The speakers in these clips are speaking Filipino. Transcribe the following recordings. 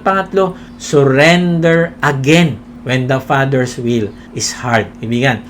Pangatlo, surrender again when the Father's will is hard. Ibigan,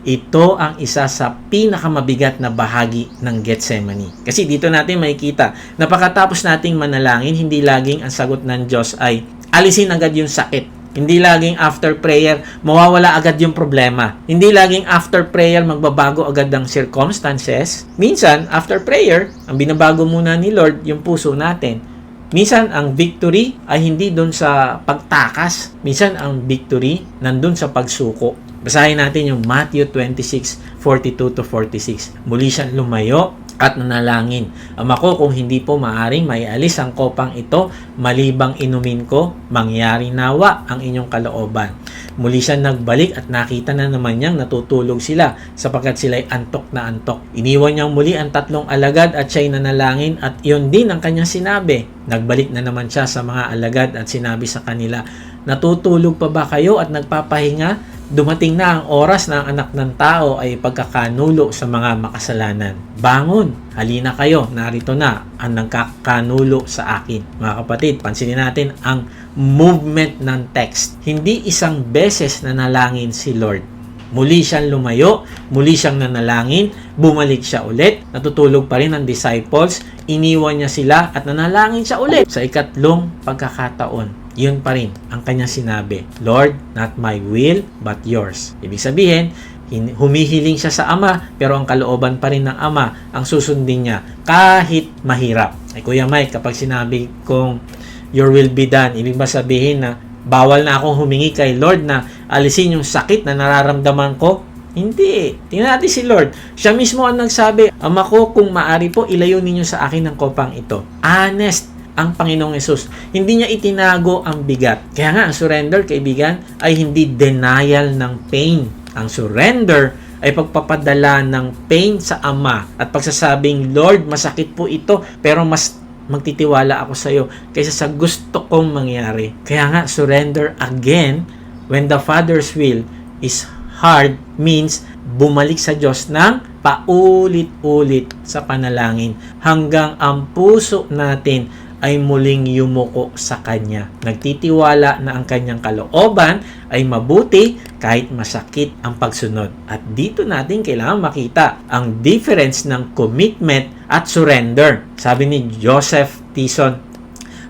ito ang isa sa pinakamabigat na bahagi ng Gethsemane. Kasi dito natin makikita, napakatapos nating manalangin, hindi laging ang sagot ng Diyos ay alisin agad yung sakit. Hindi laging after prayer, mawawala agad yung problema. Hindi laging after prayer, magbabago agad ang circumstances. Minsan, after prayer, ang binabago muna ni Lord yung puso natin. Minsan, ang victory ay hindi doon sa pagtakas. Minsan, ang victory nandun sa pagsuko. Basahin natin yung Matthew 26:42-46. Muli siyang lumayo at nanalangin. Ama ko, kung hindi po maaring maialis ang kopang ito, malibang inumin ko, mangyari nawa ang inyong kalooban. Muli siya nagbalik at nakita na naman niyang natutulog sila sapagkat sila'y antok na antok. Iniwan niyang muli ang 3 alagad at siya'y nanalangin at iyon din ang kanyang sinabi. Nagbalik na naman siya sa mga alagad at sinabi sa kanila, natutulog pa ba kayo at nagpapahinga? Dumating na ang oras na ang anak ng tao ay pagkakanulo sa mga makasalanan. Bangon, halina kayo, narito na ang nagkakanulo sa akin. Mga kapatid, pansinin natin ang movement ng text. Hindi isang beses na nalangin si Lord. Muli siyang lumayo, muli siyang nanalangin, bumalik siya ulit, natutulog pa rin ang disciples, iniwan niya sila at nanalangin siya ulit sa ikatlong pagkakataon. Yun pa rin ang kanyang sinabi, Lord, not my will, but yours. Ibig sabihin, humihiling siya sa Ama, pero ang kalooban pa rin ng Ama ang susundin niya kahit mahirap. Ay Kuya Mike, kapag sinabi kong your will be done, ibig ba sabihin na bawal na akong humingi kay Lord na alisin yung sakit na nararamdaman ko? Hindi. Tingnan natin si Lord. Siya mismo ang nagsabi, Ama ko, kung maari po, ilayo ninyo sa akin ang kopang ito. Honest ang Panginoong Yesus. Hindi niya itinago ang bigat. Kaya nga, ang surrender, kaibigan, ay hindi denial ng pain. Ang surrender ay pagpapadala ng pain sa Ama at pagsasabing, Lord, masakit po ito, pero mas magtitiwala ako sa iyo kaysa sa gusto kong mangyari. Kaya nga, surrender again when the Father's will is hard means bumalik sa Diyos ng paulit-ulit sa panalangin hanggang ang puso natin ay muling yumuko sa Kanya. Nagtitiwala na ang Kanyang kalooban ay mabuti kahit masakit ang pagsunod. At dito natin kailangan makita ang difference ng commitment at surrender. Sabi ni Joseph Tison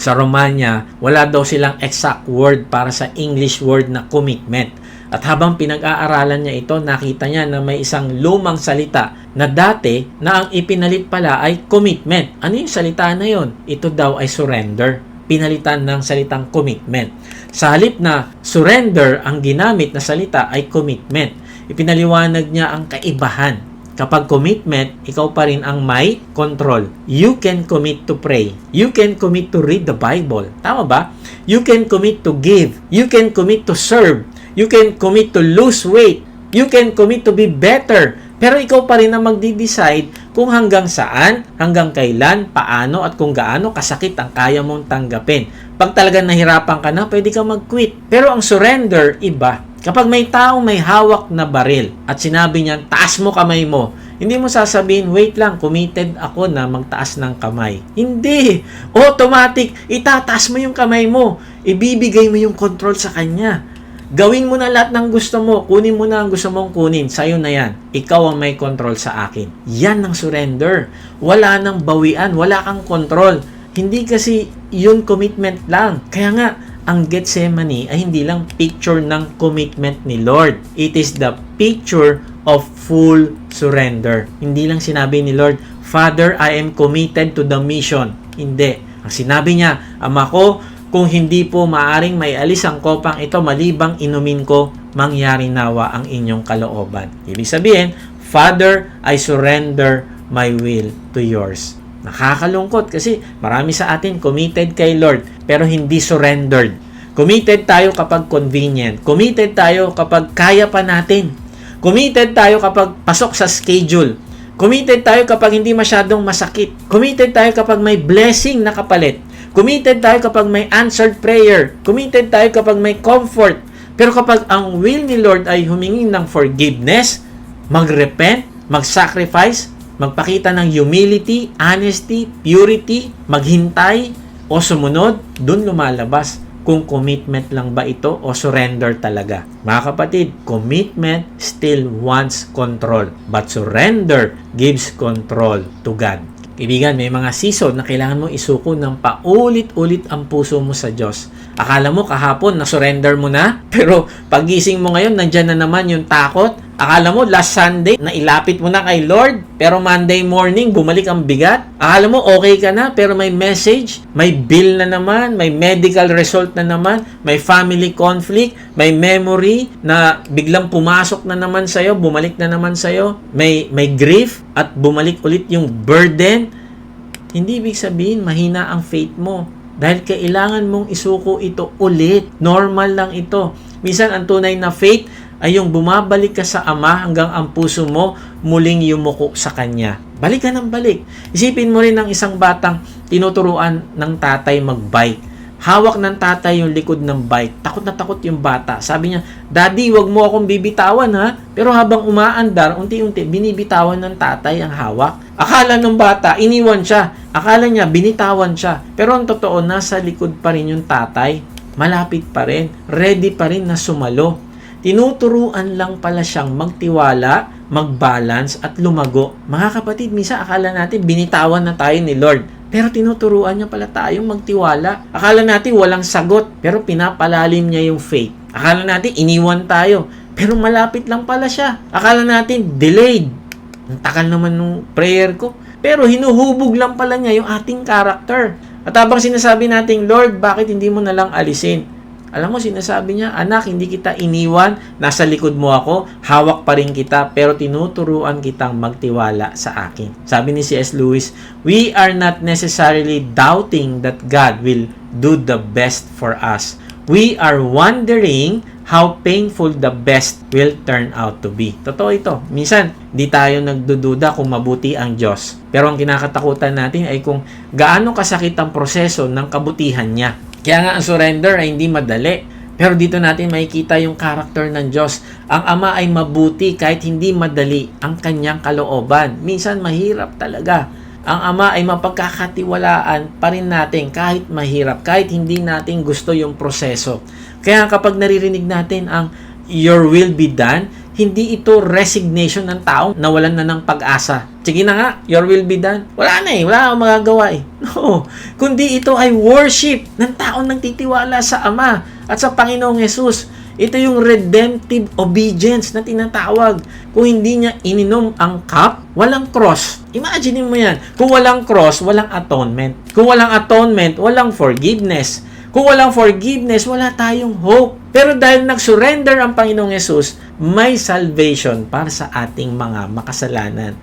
sa Romania, wala daw silang exact word para sa English word na commitment. At habang pinag-aaralan niya ito, nakita niya na may isang lumang salita na dati na ang ipinalit pala ay commitment. Ano yung salita na yon? Ito daw ay surrender. Pinalitan ng salitang commitment. Sa halip na surrender, ang ginamit na salita ay commitment. Ipinaliwanag niya ang kaibahan. Kapag commitment, ikaw pa rin ang may control. You can commit to pray. You can commit to read the Bible. Tama ba? You can commit to give. You can commit to serve. You can commit to lose weight. You can commit to be better. Pero ikaw pa rin ang magdi-decide kung hanggang saan, hanggang kailan, paano, at kung gaano kasakit ang kaya mong tanggapin. Pag talagang nahirapan ka na, pwede kang mag-quit. Pero ang surrender, iba. Kapag may taong may hawak na baril at sinabi niya, taas mo kamay mo, hindi mo sasabihin, wait lang, committed ako na magtaas ng kamay. Hindi. Automatic, itataas mo yung kamay mo. Ibibigay mo yung control sa kanya. Gawin mo na lahat ng gusto mo. Kunin mo na ang gusto mong kunin. Sa'yo na yan. Ikaw ang may control sa akin. Yan ang surrender. Wala nang bawian. Wala kang control. Hindi kasi yun commitment lang. Kaya nga, ang Gethsemane ay hindi lang picture ng commitment ni Lord. It is the picture of full surrender. Hindi lang sinabi ni Lord, Father, I am committed to the mission. Hindi. Ang sinabi niya, Ama ko, kung hindi po maaring may alis ang kopang ito, malibang inumin ko, mangyari nawa ang inyong kalooban. Ibig sabihin, Father, I surrender my will to yours. Nakakalungkot kasi marami sa atin committed kay Lord, pero hindi surrendered. Committed tayo kapag convenient. Committed tayo kapag kaya pa natin. Committed tayo kapag pasok sa schedule. Committed tayo kapag hindi masyadong masakit. Committed tayo kapag may blessing na kapalit. Committed tayo kapag may answered prayer. Committed tayo kapag may comfort. Pero kapag ang will ni Lord ay humingi ng forgiveness, mag-repent, mag-sacrifice, magpakita ng humility, honesty, purity, maghintay, o sumunod, dun lumalabas kung commitment lang ba ito o surrender talaga. Mga kapatid, commitment still wants control, but surrender gives control to God. Kaibigan, may mga season na kailangan mo isuko ng paulit-ulit ang puso mo sa Diyos. Akala mo kahapon na surrender mo na, pero pagising mo ngayon, nandyan na naman yung takot. Akala mo last Sunday na ilapit mo na kay Lord, pero Monday morning bumalik ang bigat. Akala mo okay ka na, pero may message, may bill na naman, may medical result na naman, may family conflict, may memory na biglang pumasok na naman sa'yo, bumalik na naman sa'yo, may grief at bumalik ulit yung burden. Hindi ibig sabihin mahina ang faith mo. Dahil kailangan mong isuko ito ulit. Normal lang ito. Minsan ang tunay na faith ay yung bumabalik ka sa Ama hanggang ang puso mo muling yumuko sa Kanya. Balik ka ng balik. Isipin mo rin ng isang batang tinuturuan ng tatay magbike. Hawak ng tatay yung likod ng bike. Takot na takot yung bata. Sabi niya, Daddy, wag mo akong bibitawan ha. Pero habang umaandar, unti-unti, binibitawan ng tatay ang hawak. Akala ng bata, iniwan siya. Akala niya, binitawan siya. Pero ang totoo, nasa likod pa rin yung tatay. Malapit pa rin. Ready pa rin na sumalo. Tinuturuan lang pala siyang magtiwala, mag-balance at lumago. Mga kapatid, minsan akala natin binitawan na tayo ni Lord. Pero tinuturuan niya pala tayong magtiwala. Akala natin walang sagot, pero pinapalalim niya yung faith. Akala natin iniwan tayo, pero malapit lang pala siya. Akala natin delayed. Ang takal naman nung prayer ko. Pero hinuhubog lang pala niya yung ating character. At habang sinasabi natin, Lord, bakit hindi mo na lang alisin? Alam mo, sinasabi niya, anak, hindi kita iniwan, nasa likod mo ako, hawak pa rin kita, pero tinuturuan kitang magtiwala sa akin. Sabi ni C.S. Lewis, we are not necessarily doubting that God will do the best for us. We are wondering how painful the best will turn out to be. Totoo ito. Minsan, di tayo nagdududa kung mabuti ang Diyos. Pero ang kinakatakutan natin ay kung gaano kasakit ang proseso ng kabutihan niya. Kaya nga ang surrender ay hindi madali. Pero dito natin makikita yung character ng Diyos. Ang Ama ay mabuti kahit hindi madali ang kanyang kalooban. Minsan mahirap talaga. Ang Ama ay mapagkakatiwalaan pa rin natin kahit mahirap, kahit hindi natin gusto yung proseso. Kaya kapag naririnig natin ang your will be done, hindi ito resignation ng tao na walan na ng pag-asa. Sige na nga, your will be done. Wala na wala akong magagawa No, kundi ito ay worship ng taong nagtitiwala sa Ama at sa Panginoong Jesus. Ito yung redemptive obedience na tinatawag. Kung hindi niya ininom ang cup, walang cross. Imagine mo yan. Kung walang cross, walang atonement. Kung walang atonement, walang forgiveness. Kung walang forgiveness, wala tayong hope. Pero dahil nag-surrender ang Panginoong Yesus, may salvation para sa ating mga makasalanan.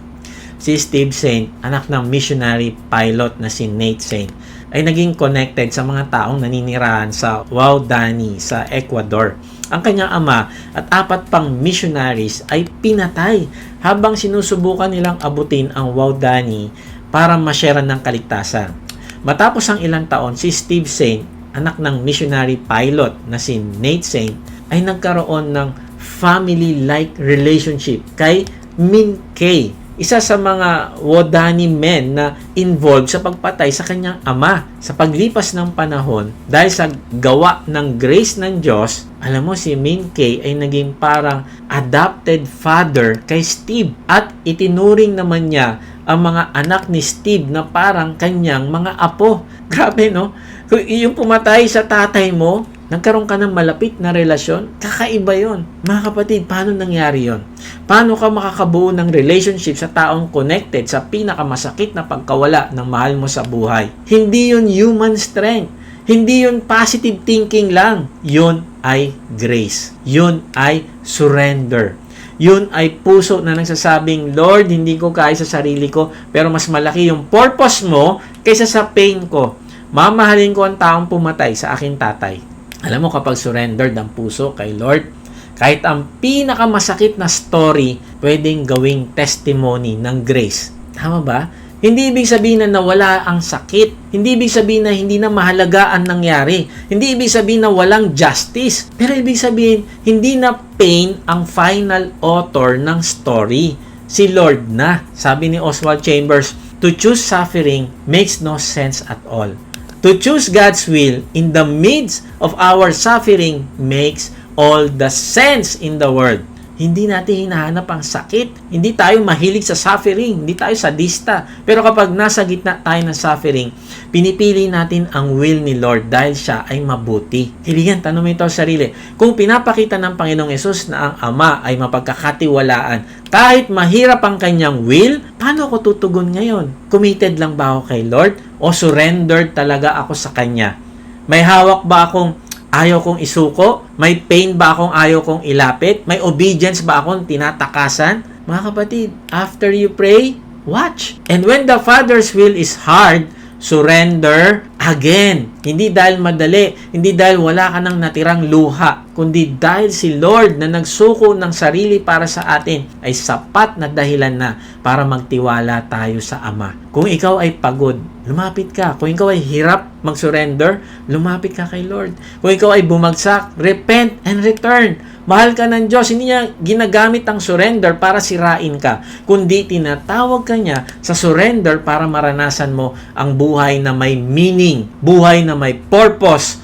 Si Steve Saint, anak ng missionary pilot na si Nate Saint, ay naging connected sa mga taong naninirahan sa Waodani sa Ecuador. Ang kanyang ama at 4 pang missionaries ay pinatay habang sinusubukan nilang abutin ang Waodani para masyera ng kaligtasan. Matapos ang ilang taon, si Steve Saint, anak ng missionary pilot na si Nate Saint, ay nagkaroon ng family-like relationship kay Min Kay, isa sa mga Waodani men na involved sa pagpatay sa kanyang ama. Sa paglipas ng panahon, dahil sa gawa ng grace ng Diyos, alam mo si Min Kay ay naging parang adopted father kay Steve at itinuring naman niya ang mga anak ni Steve na parang kanyang mga apo. Grabe, no? Kung yung pumatay sa tatay mo, nagkaroon ka ng malapit na relasyon, kakaiba yon. Mga kapatid, paano nangyari yon? Paano ka makakabuo ng relationship sa taong connected sa pinakamasakit na pagkawala ng mahal mo sa buhay? Hindi yon human strength. Hindi yon positive thinking lang. Yon ay grace. Yon ay surrender. Yun ay puso na nagsasabing, Lord, hindi ko kaya sa sarili ko, pero mas malaki yung purpose mo kaysa sa pain ko. Mamahalin ko ang taong pumatay sa aking tatay. Alam mo, kapag surrendered ang puso kay Lord, kahit ang pinakamasakit na story, pwedeng gawing testimony ng grace. Tama ba? Hindi ibig sabihin na nawala ang sakit. Hindi ibig sabihin na hindi na mahalaga ang nangyari. Hindi ibig sabihin na walang justice. Pero ibig sabihin, hindi na pain ang final author ng story. Si Lord na. Sabi ni Oswald Chambers, to choose suffering makes no sense at all. To choose God's will in the midst of our suffering makes all the sense in the world. Hindi natin hinahanap ang sakit. Hindi tayo mahilig sa suffering. Hindi tayo sadista. Pero kapag nasa gitna tayo ng suffering, pinipili natin ang will ni Lord dahil siya ay mabuti. Kaibigan, tanong mo ito sa sarili. Kung pinapakita ng Panginoong Yesus na ang Ama ay mapagkakatiwalaan, kahit mahirap ang kanyang will, paano ako tutugon ngayon? Committed lang ba ako kay Lord? O surrendered talaga ako sa Kanya? May hawak ba akong ayaw kong isuko? May pain ba akong ayaw kong ilapit? May obedience ba akong tinatakasan? Mga kapatid, after you pray, watch. And when the Father's will is hard, surrender again. Hindi dahil madali, hindi dahil wala ka nang natirang luha, kundi dahil si Lord na nagsuko ng sarili para sa atin ay sapat na dahilan na para magtiwala tayo sa Ama. Kung ikaw ay pagod, lumapit ka. Kung ikaw ay hirap mag-surrender, lumapit ka kay Lord. Kung ikaw ay bumagsak, repent and return. Mahal ka ng Diyos. Hindi niya ginagamit ang surrender para sirain ka, kundi tinatawag ka niya sa surrender para maranasan mo ang buhay na may meaning, buhay na may purpose,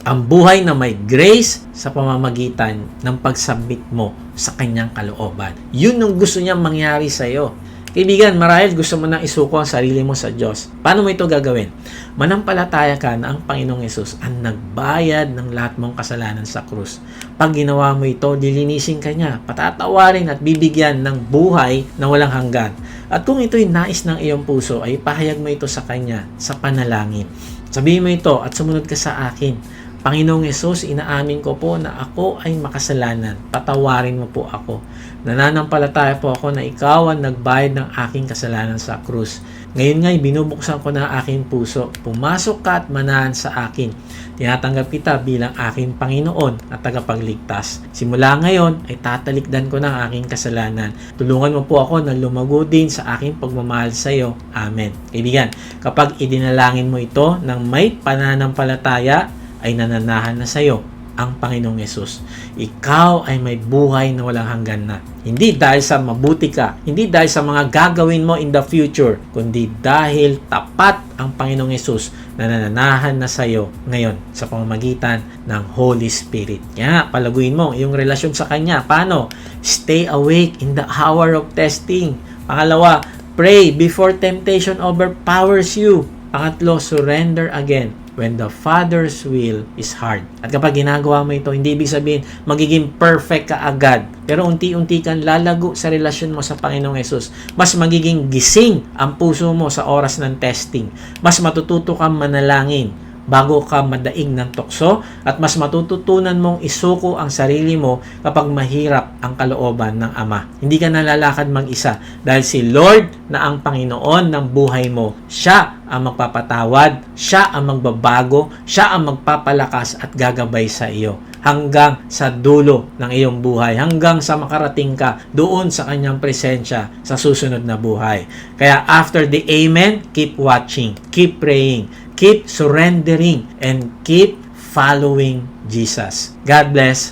ang buhay na may grace sa pamamagitan ng pagsubmit mo sa kanyang kalooban. Yun ang gusto niya mangyari sa iyo. Kaibigan, marahil gusto mo nang isuko ang sarili mo sa Diyos. Paano mo ito gagawin? Manampalataya ka na ang Panginoong Yesus ang nagbayad ng lahat mong kasalanan sa krus. Pag ginawa mo ito, dilinisin ka niya, patatawarin at bibigyan ng buhay na walang hanggan. At kung ito'y nais ng iyong puso, ay pahayag mo ito sa Kanya sa panalangin. Sabihin mo ito at sumunod ka sa akin. Panginoong Yesus, inaamin ko po na ako ay makasalanan. Patawarin mo po ako. Nananampalataya po ako na ikaw ang nagbayad ng aking kasalanan sa krus. Ngayon nga'y binubuksan ko na ang aking puso. Pumasok ka at manahan sa akin. Tinatanggap kita bilang aking Panginoon at tagapagligtas. Simula ngayon ay tatalikdan ko na ang aking kasalanan. Tulungan mo po ako na lumago din sa aking pagmamahal sa iyo. Amen. Kaibigan, kapag idinalangin mo ito ng may pananampalataya, ay nananahan na sa iyo ang Panginoong Yesus. Ikaw ay may buhay na walang hanggan na. Hindi dahil sa mabuti ka, hindi dahil sa mga gagawin mo in the future, kundi dahil tapat ang Panginoong Yesus na nananahan na sa iyo ngayon sa pamamagitan ng Holy Spirit. Kaya palaguin mo yung relasyon sa Kanya. Paano? Stay awake in the hour of testing. Pangalawa, pray before temptation overpowers you. Pangatlo, surrender again when the Father's will is hard. At kapag ginagawa mo ito, hindi ibig sabihin magiging perfect ka agad. Pero unti-unti kang lalago sa relasyon mo sa Panginoong Yesus. Mas magiging gising ang puso mo sa oras ng testing. Mas matututo kang manalangin bago ka madaig ng tukso at mas matututunan mong isuko ang sarili mo kapag mahirap ang kalooban ng Ama. Hindi ka nalalakad mag-isa dahil si Lord na ang Panginoon ng buhay mo. Siya ang magpapatawad, Siya ang magbabago, Siya ang magpapalakas at gagabay sa iyo hanggang sa dulo ng iyong buhay, hanggang sa makarating ka doon sa Kanyang presensya sa susunod na buhay. Kaya after the Amen, keep watching, keep praying, keep surrendering, and keep following Jesus. God bless.